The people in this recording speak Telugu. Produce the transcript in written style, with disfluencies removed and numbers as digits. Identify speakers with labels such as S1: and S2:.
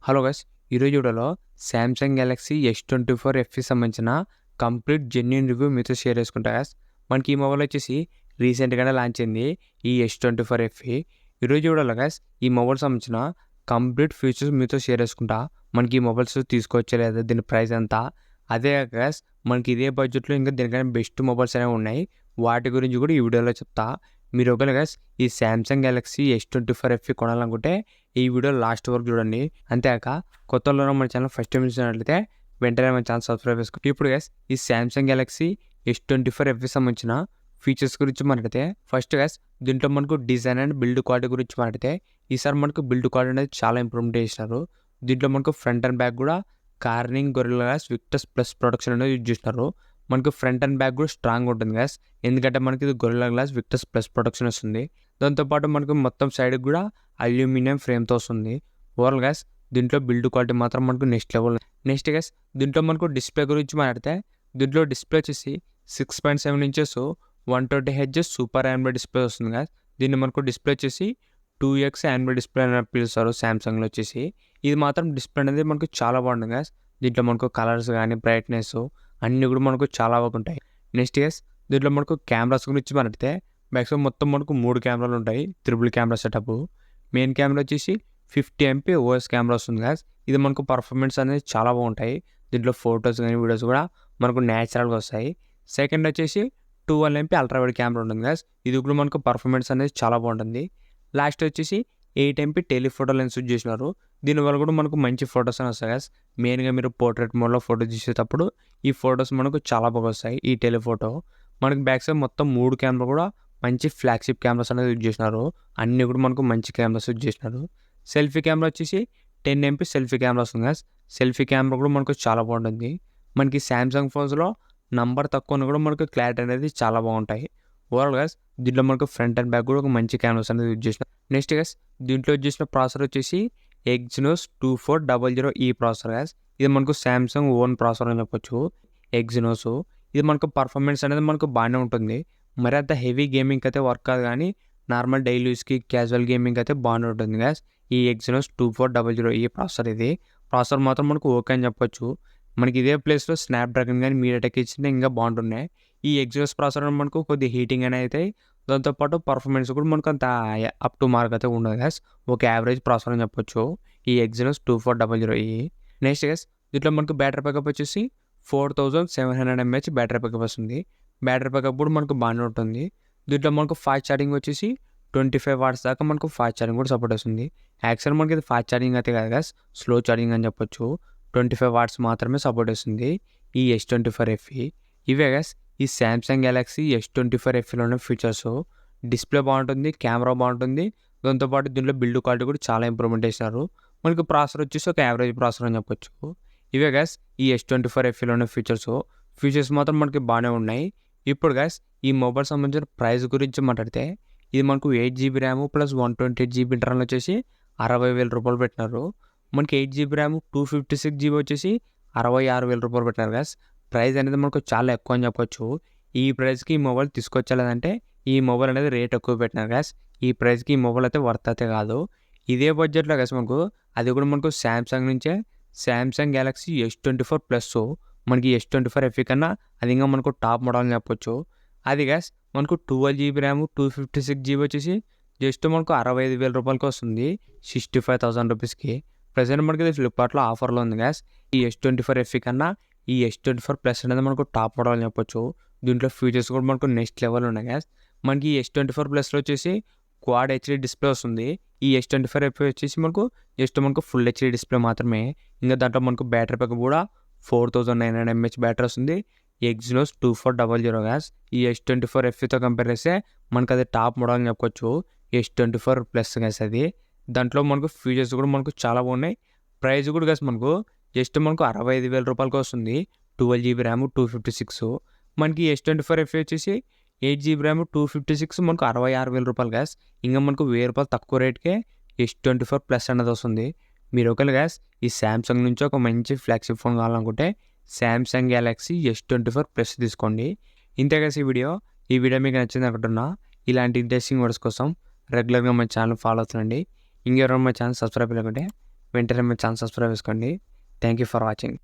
S1: హలో గైస్, ఈరోజు వీడియోలో సామ్సంగ్ గెలాక్సీ S24 FE సంబంధించిన కంప్లీట్ జెన్యూన్ రివ్యూ మీతో షేర్ చేసుకుంటా గైస్. మనకి ఈ మొబైల్ వచ్చేసి రీసెంట్గానే లాంచ్ అయింది ఈ S24 FE. ఈరోజు వీడియోలో గైస్ ఈ మొబైల్ సంబంధించిన కంప్లీట్ ఫీచర్స్ మీతో షేర్ చేసుకుంటా. మనకి ఈ మొబైల్స్ తీసుకోవచ్చా లేదా, దీని ప్రైస్ ఎంత, అదే గైస్ మనకి ఇదే బడ్జెట్లో ఇంకా దీనికన్నా బెస్ట్ మొబైల్స్ అనేవి ఉన్నాయి, వాటి గురించి కూడా ఈ వీడియోలో చెప్తా. మీరు ఒకవేళ గైస్ ఈ సామ్సంగ్ గెలాక్సీ S24 FE కొనాలనుకుంటే ఈ వీడియో లాస్ట్ వరకు చూడండి. అంతేకాక కొత్తలో మన ఛానల్ ఫస్ట్ టైం చూసినట్లయితే వెంటనే మన ఛానల్ సబ్స్క్రైబ్ చేసుకోండి. ఇప్పుడు గైస్ ఈ సామ్సంగ్ గెలాక్సీ S24 FE సంబంధించిన ఫీచర్స్ గురించి మాట్లాడితే, ఫస్ట్ గైస్ దీంట్లో మనకు డిజైన్ అండ్ బిల్డ్ క్వాలిటీ గురించి మాట్లాడితే, ఈసారి మనకు బిల్డ్ క్వాలిటీ అనేది చాలా ఇంప్రూవ్మెంట్ చేసినారు. దీంట్లో మనకు ఫ్రంట్ అండ్ బ్యాక్ కూడా Corning Gorilla Glass Victus Plus protection అనేది యూజ్ చేస్తున్నారు. మనకు ఫ్రంట్ అండ్ బ్యాక్ కూడా స్ట్రాంగ్ ఉంటుంది గైస్, ఎందుకంటే మనకి ఇది Gorilla Glass Victus Plus protection వస్తుంది. దాంతోపాటు మనకు మొత్తం సైడ్ కూడా అల్యూమినియం ఫ్రేమ్తో వస్తుంది. ఓవరాల్ గ్యాస్ దీంట్లో బిల్డ్ క్వాలిటీ మాత్రం మనకు నెక్స్ట్ లెవెల్. నెక్స్ట్ గ్యాస్ దీంట్లో మనకు డిస్ప్లే గురించి మాట్లాడితే, దీంట్లో డిస్ప్లే వచ్చేసి 6.7 inches 120 Hz super Android display వస్తుంది గ్యాస్. దీన్ని మనకు డిస్ప్లే వచ్చేసి 2x ఆండ్రాయిడ్ డిస్ప్లే అని పిలుస్తారు సామ్సంగ్లో వచ్చేసి. ఇది మాత్రం డిస్ప్లే అనేది మనకు చాలా బాగుంటుంది గ్యాస్. దీంట్లో మనకు కలర్స్ కానీ బ్రైట్నెస్ అన్నీ కూడా మనకు చాలా బాగుంటాయి. నెక్స్ట్ గ్యాస్ దీంట్లో మనకు కెమెరాస్ గురించి మాట్లాడితే, మ్యాక్సిమం మొత్తం మనకు 3 కెమెరాలు ఉంటాయి, triple camera setup. Main camera వచ్చేసి 50 MP OS కెమెరా వస్తుంది గ్యాస్. ఇది మనకు పర్ఫార్మెన్స్ అనేది చాలా బాగుంటాయి. దీంట్లో ఫొటోస్ కానీ వీడియోస్ కూడా మనకు న్యాచురల్గా వస్తాయి. సెకండ్ వచ్చేసి 12 MP అల్ట్రా వైడ్ కెమెరా ఉంటుంది గ్యాస్. ఇది కూడా మనకు పర్ఫార్మెన్స్ అనేది చాలా బాగుంటుంది. లాస్ట్ వచ్చేసి 8 MP టెలిఫోటో లెన్స్ యూజ్ చేసినారు. దీనివల్ల కూడా మనకు మంచి ఫొటోస్ అని వస్తాయి గ్యాస్. మెయిన్గా మీరు పోర్ట్రేట్ మోడ్లో ఫోటో తీసేటప్పుడు ఈ ఫొటోస్ మనకు చాలా బాగా వస్తాయి. ఈ టెలిఫోటో మనకు బ్యాక్ సైడ్ మొత్తం 3 కెమెరా కూడా మంచి ఫ్లాగ్షిప్ కెమెరాస్ అనేది యూజ్ చేసినారు. అన్నీ కూడా మనకు మంచి కెమెరాస్ యూజ్ చేసినారు. సెల్ఫీ కెమెరా వచ్చేసి 10 MP సెల్ఫీ కెమెరా వస్తుంది గ్యాస్. సెల్ఫీ కెమెరా కూడా మనకు చాలా బాగుంటుంది. మనకి సామ్సంగ్ ఫోన్స్లో నంబర్ తక్కువ కూడా మనకు క్లారిటీ అనేది చాలా బాగుంటాయి. ఓవరాల్ గ్యాస్ దీంట్లో మనకు ఫ్రంట్ అండ్ బ్యాక్ కూడా ఒక మంచి కెమెరాస్ అనేది యూజ్ చేసినారు. నెక్స్ట్ గ్యాస్ దీంట్లో యూజ్ చేసిన ప్రాసెసర్ వచ్చేసి Exynos 2400E ప్రాసెసర్ గ్యాస్. ఇది మనకు సామ్సంగ్ ఓన్ ప్రాసెసర్ అని చెప్పొచ్చు. Exynos ఇది మనకు పర్ఫార్మెన్స్ అనేది మనకు బాగానే ఉంటుంది. మరి అంత హెవీ గేమింగ్ అయితే వర్క్ కాదు, కానీ నార్మల్ డైలీ యూస్కి క్యాజువల్ గేమింగ్ అయితే బాగానే ఉంటుంది గ్యాస్. ఈ Exynos 2400E ప్రాసెసర్, ఇది ప్రాసెసర్ మాత్రం మనకు ఓకే అని చెప్పొచ్చు. మనకి ఇదే ప్లేస్లో స్నాప్డ్రాగన్ కానీ మీడియాటెక్ ఇచ్చిన ఇంకా బాగుంటున్నాయి. ఈ Exynos ప్రాసెసర్ మనకు కొద్ది హీటింగ్ అనేది అవుతాయి. దాంతోపాటు పర్ఫార్మెన్స్ కూడా మనకు అంత అప్ టు మార్క్ అయితే ఉండదు గ్యాస్. ఒక యావరేజ్ ప్రాసెసర్ అని చెప్పొచ్చు ఈ Exynos 2400E. నెక్స్ట్ గ్యాస్ దీంట్లో మనకు బ్యాటరీ బ్యాకప్ వచ్చేసి 4700 mAh బ్యాటరీ బ్యాకప్ వస్తుంది. బ్యాటరీ బ్యాకప్ కూడా మనకు బాగానే ఉంటుంది. దీంట్లో మనకు ఫాస్ట్ ఛార్జింగ్ వచ్చేసి 25 watts దాకా మనకు ఫాస్ట్ ఛార్జింగ్ కూడా సపోర్ట్ వస్తుంది. యాక్చువల్ మనకి ఇది ఫాస్ట్ ఛార్జింగ్ అయితే కాదు గ్యాస్, స్లో ఛార్జింగ్ అని చెప్పొచ్చు. 25 watts మాత్రమే సపోర్ట్ వస్తుంది ఈ S24 FE. ఇవే గ్యాస్ ఈ సామ్సంగ్ గెలాక్సీ S24 FEలో ఉన్న ఫీచర్స్. డిస్ప్లే బాగుంటుంది, కెమెరా బాగుంటుంది, దాంతోపాటు దీంట్లో బిల్డ్ క్వాలిటీ కూడా చాలా ఇంప్రూవ్మెంట్ చేసినారు. మనకు ప్రాసెసర్ వచ్చేసి ఒక యావరేజ్ ప్రాసెసర్ అని చెప్పొచ్చు. ఇవే గ్యాస్ ఈ S24 FEలో ఉన్న ఫీచర్స్ మాత్రం మనకి బాగానే ఉన్నాయి. ఇప్పుడు గ్యాస్ ఈ మొబైల్ సంబంధించిన ప్రైస్ గురించి మాట్లాడితే, ఇది మనకు 8GB RAM plus 128GB internal వచ్చేసి 60,000 రూపాయలు పెట్టినారు. మనకి 8GB ర్యామ్ 256GB వచ్చేసి 66,000 రూపాయలు పెట్టినారు గ్యాస్. ప్రైస్ అనేది మనకు చాలా ఎక్కువ అని చెప్పొచ్చు. ఈ ప్రైస్కి ఈ మొబైల్ తీసుకొచ్చలేదంటే ఈ మొబైల్ అనేది రేట్ ఎక్కువ పెట్టినారు గ్యాస్. ఈ ప్రైస్కి ఈ మొబైల్ అయితే వర్త్ అయితే కాదు. ఇదే బడ్జెట్లో గ్యాస్ మనకు అది కూడా మనకు సామ్సంగ్ నుంచే సామ్సంగ్ గెలాక్సీ S24 ప్లస్ మనకి S24 FE కన్నా అది ఇంకా మనకు టాప్ మోడల్ అని చెప్పొచ్చు. అది గ్యాస్ మనకు 12GB ర్యామ్ 256GB వచ్చేసి జస్ట్ మనకు 65,000 రూపాయలకి వస్తుంది, 65,000 రూపీస్కి. ప్రజెంట్ మనకి ఇది ఫ్లిప్కార్ట్లో ఆఫర్లో ఉంది గ్యాస్. ఈ S24 FE కన్నా ఈ S24 ప్లస్ అనేది మనకు టాప్ మోడల్ అని చెప్పొచ్చు. దీంట్లో ఫీచర్స్ కూడా మనకు నెక్స్ట్ లెవెల్ ఉన్నాయి గ్యాస్. మనకి ఈ S24 ప్లస్లో వచ్చేసి క్వాడ్ HD డిస్ప్లే వస్తుంది. ఈ S24 FE వచ్చేసి మనకు ఫుల్ HD డిస్ప్లే మాత్రమే. ఇంకా దాంట్లో మనకు బ్యాటరీ బ్యాకప్ కూడా 4900 mAh బ్యాటరీ వస్తుంది. Exynos 2400 gas. ఈ S24 FEతో కంపేర్ చేస్తే మనకు అది టాప్ మోడల్ అని చెప్పుకోవచ్చు. S24 ప్లస్ గ్యాస్ అది. దాంట్లో మనకు ఫీచర్స్ కూడా మనకు చాలా బాగున్నాయి. ప్రైస్ కూడా గ్యాస్ మనకు జస్ట్ మనకు 65,000 రూపాయలకి వస్తుంది. 12GB RAM 256. మనకి S24 FE వచ్చేసి 8GB ర్యామ్ 256 మనకు 66,000 రూపాయలు గ్యాస్. ఇంకా మనకు 1000 రూపాయలు తక్కువ రేట్కే S24 ప్లస్ అనేది వస్తుంది. మీరు ఒకవేళ గ్యాస్ ఈ సామ్సంగ్ నుంచి ఒక మంచి ఫ్లాగ్షిప్ ఫోన్ కావాలనుకుంటే సామ్సంగ్ గెలాక్సీ S24 ప్లస్ తీసుకోండి. ఇంతే గ్యాస్ ఈ వీడియో మీకు నచ్చింది అనుకుంటున్నా. ఇలాంటి ఇంట్రెస్టింగ్ వర్డ్స్ కోసం రెగ్యులర్గా మా ఛానల్ ఫాలో అవుతుండండి. ఇంకెవరైనా మా ఛానల్ సబ్స్క్రైబ్ లేకుంటే వెంటనే మీ ఛానల్ సబ్స్క్రైబ్ చేసుకోండి. Thank you for watching.